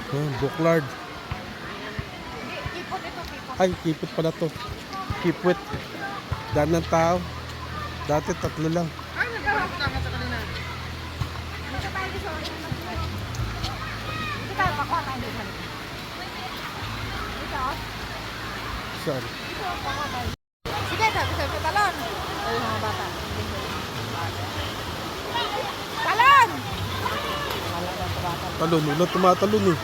Booklard. Kipot ito, kipot. Ay, kipot pala to. Kipwit. Daan ng tao. Dati 3 lang. Ay, nagkawag tama sa kanina. Dito tayo dito. Dito tayo, pakuha tayo dito. Dito. Saan? Dito, pakuha tayo. Sige, sabi sa talon. Ay, mga bata. Talon! Talaga sa bata. Talon. Wala tumatalon eh.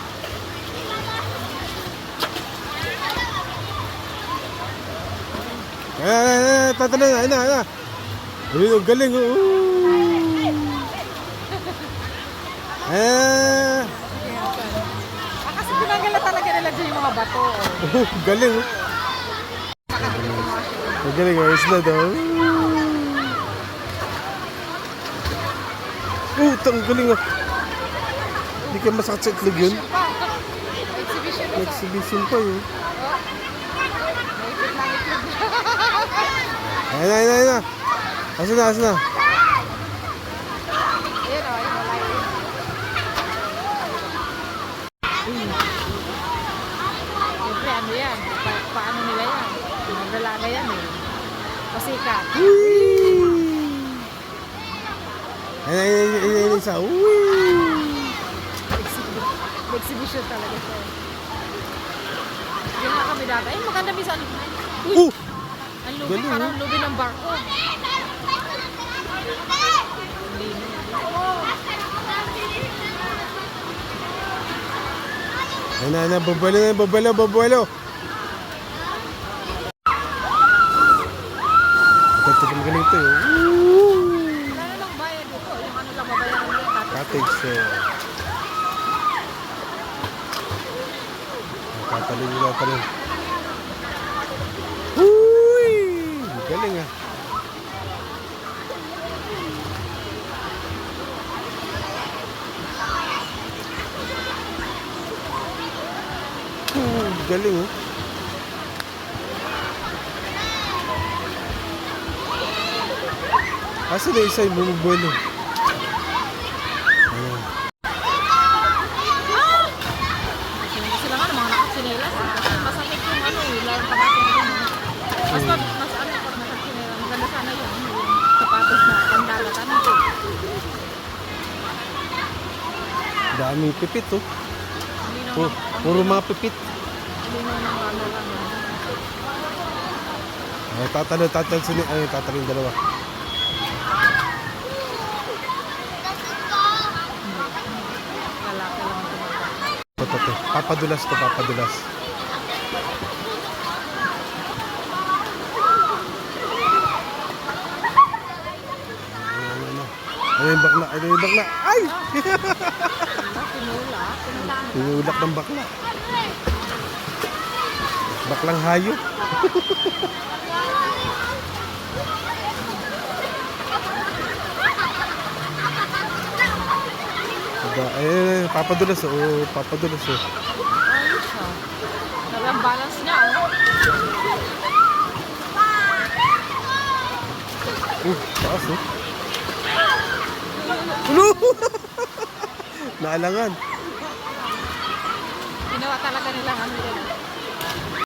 Tatalon na. Ayun na. Ayun, ang galing. Kasi pinanggala talaga nila dyan yung mga bato. Galing. Ang galing. Ayos na daw. Ang galing ah. Hindi ka masakit sa itlog yun. Exhibition pa. Exhibition pa yun. Naipit lang itlog. Ayun na. Asa na. Ayun o, ayun wala yun. Siyempre, ano yan? Paano nila yan? Mga dalaga yan eh. Pasikat. Ayun isa. Exhibition talaga ito. Diyan nga kami dati. Ay, maganda minsan. Ang lubi, Galing, parang lubi ng barko. Ayun, babuelo. Ito galing ito eh. Wala na lang bayad dito. Yung ano lang babayaran nila. Cottage. Tatalon. Galing ah. Galing oh. Asa na isa yung bumubuelo? Ayan. Sila nga mga nakatsinelas. Masakit yung ano eh. Larang pagkakin yun. Mas ano pag nakatsinelas. Maganda sana yun. Yung sapatos na pandalatan. Daming pipit oh. Hindi naman. Puro mga pipit. Hindi naman ng ano lang. Ay, tatalon yung dalawa. Lalaki lang ito. Ito. Papadulas. Ano yung bakla? Ay! Tinulak ng bakla. Baklang hayop. Papadulas. Ayos siya. Talagang balance niya oh. Taas oh. Ulo! Naalangan. Ginawa talaga nilang ano yan.